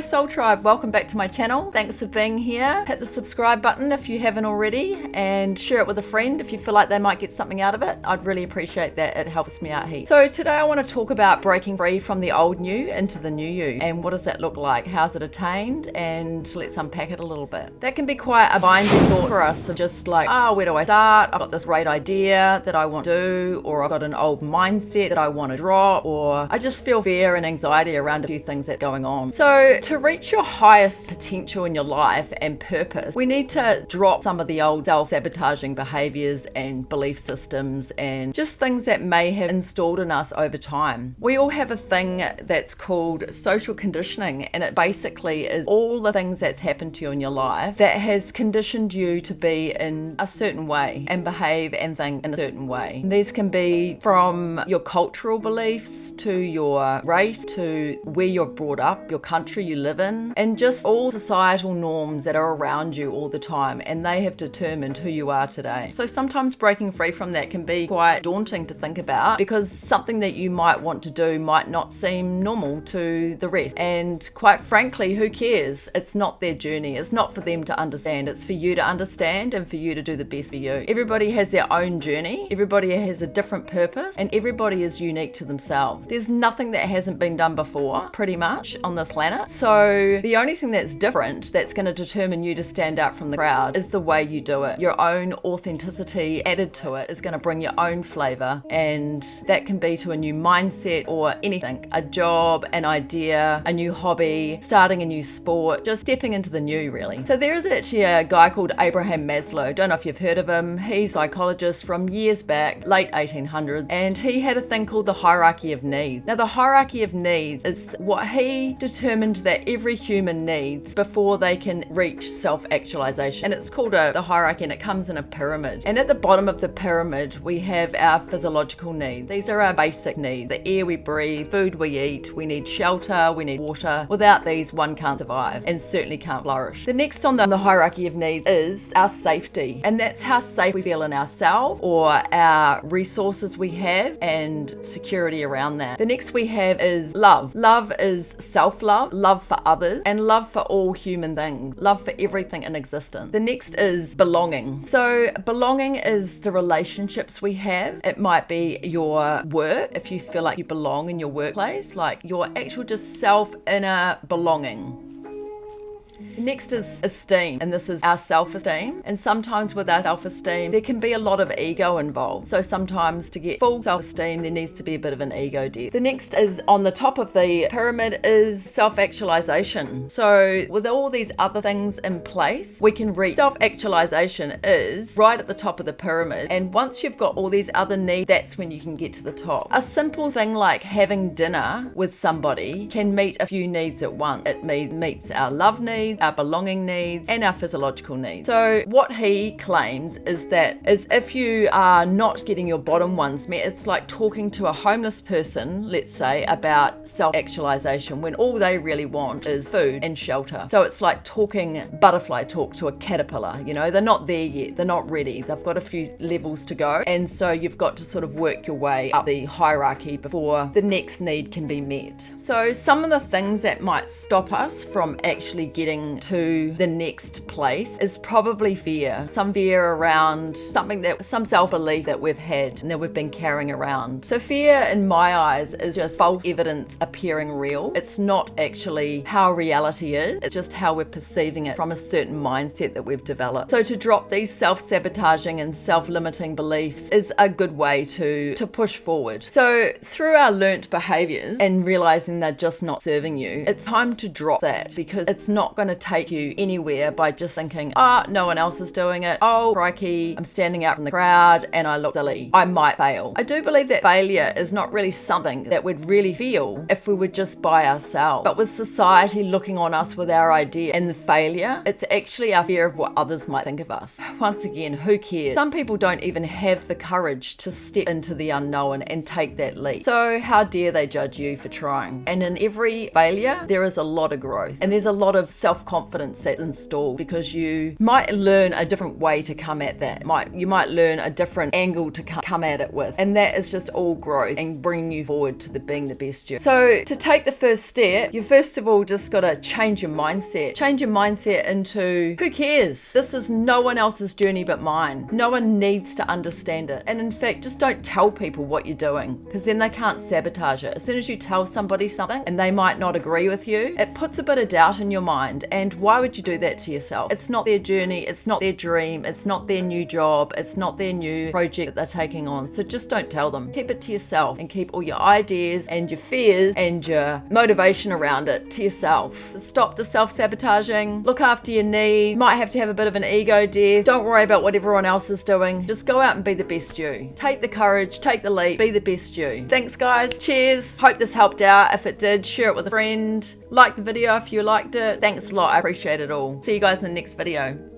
Soul Tribe, welcome back to my channel. Thanks for being here. Hit the subscribe button if you haven't already and share it with a friend if you feel like they might get something out of it. I'd really appreciate that. It helps me out heaps. So today I want to talk about breaking free from the old you into the new you, and what does that look like? How's it attained? And let's unpack it a little bit. That can be quite a binding thought for us of just like, where do I start? I've got this great idea that I want to do, or I've got an old mindset that I want to drop, or I just feel fear and anxiety around a few things that's going on. So to reach your highest potential in your life and purpose, we need to drop some of the old self-sabotaging behaviors and belief systems and just things that may have installed in us over time. We all have a thing that's called social conditioning, and it basically is all the things that's happened to you in your life that has conditioned you to be in a certain way and behave and think in a certain way. And these can be from your cultural beliefs to your race to where you're brought up, your country you live in, and just all societal norms that are around you all the time, and they have determined who you are today. So sometimes breaking free from that can be quite daunting to think about, because something that you might want to do might not seem normal to the rest. And quite frankly, who cares? It's not their journey. It's not for them to understand. It's for you to understand and for you to do the best for you. Everybody has their own journey. Everybody has a different purpose, and everybody is unique to themselves. There's nothing that hasn't been done before, pretty much, on this planet. So the only thing that's different, that's going to determine you to stand out from the crowd, is the way you do it. Your own authenticity added to it is going to bring your own flavor, and that can be to a new mindset or anything, a job, an idea, a new hobby, starting a new sport, just stepping into the new, really. So there is actually a guy called Abraham Maslow. Don't know if you've heard of him. He's a psychologist from years back, late 1800s, and he had a thing called the hierarchy of needs. Now, the hierarchy of needs is what he determined that every human needs before they can reach self-actualization. And it's called the hierarchy, and it comes in a pyramid. And at the bottom of the pyramid, we have our physiological needs. These are our basic needs. The air we breathe, food we eat, we need shelter, we need water. Without these, one can't survive and certainly can't flourish. The next on the hierarchy of needs is our safety. And that's how safe we feel in ourselves or our resources we have and security around that. The next we have is love. Love is self-love, love for others, and love for all human things, love for everything in existence. The next is belonging. So belonging is the relationships we have. It might be your work, if you feel like you belong in your workplace, like your actual just self-inner belonging. Next is esteem, and this is our self-esteem. And sometimes with our self-esteem, there can be a lot of ego involved. So sometimes to get full self-esteem, there needs to be a bit of an ego death. The next is on the top of the pyramid is self-actualization. So with all these other things in place, we can reach self-actualization is right at the top of the pyramid. And once you've got all these other needs, that's when you can get to the top. A simple thing like having dinner with somebody can meet a few needs at once. It meets our love needs, our belonging needs, and our physiological needs. So what he claims is that if you are not getting your bottom ones met, it's like talking to a homeless person, let's say, about self-actualization when all they really want is food and shelter. So it's like talking butterfly talk to a caterpillar. You know, they're not there yet, they're not ready, they've got a few levels to go, and so you've got to sort of work your way up the hierarchy before the next need can be met. So some of the things that might stop us from actually getting to the next place is probably fear. Some fear around some self-belief that we've had and that we've been carrying around. So fear, in my eyes, is just false evidence appearing real. It's not actually how reality is. It's just how we're perceiving it from a certain mindset that we've developed. So to drop these self-sabotaging and self-limiting beliefs is a good way to push forward. So through our learnt behaviors and realizing they're just not serving you, it's time to drop that, because it's not going to take you anywhere by just thinking, no one else is doing it. Oh, crikey, I'm standing out from the crowd and I look silly. I might fail. I do believe that failure is not really something that we'd really feel if we were just by ourselves. But with society looking on us with our idea and the failure, it's actually our fear of what others might think of us. Once again, who cares? Some people don't even have the courage to step into the unknown and take that leap. So how dare they judge you for trying? And in every failure, there is a lot of growth, and there's a lot of self-confidence confidence that's installed, because you might learn a different way to come at that. You might learn a different angle to come at it with, and that is just all growth and bringing you forward to being the best you. So to take the first step, you first of all just got to change your mindset. Change your mindset into, who cares? This is no one else's journey but mine. No one needs to understand it. And in fact, just don't tell people what you're doing, because then they can't sabotage it. As soon as you tell somebody something and they might not agree with you, it puts a bit of doubt in your mind. And why would you do that to yourself? It's not their journey, it's not their dream, it's not their new job, it's not their new project that they're taking on. So just don't tell them. Keep it to yourself, and keep all your ideas and your fears and your motivation around it to yourself. So stop the self-sabotaging, look after your needs. Might have to have a bit of an ego death. Don't worry about what everyone else is doing. Just go out and be the best you. Take the courage, take the leap, be the best you. Thanks guys, cheers. Hope this helped out. If it did, share it with a friend. Like the video if you liked it. Thanks a lot, I appreciate it all. See you guys in the next video.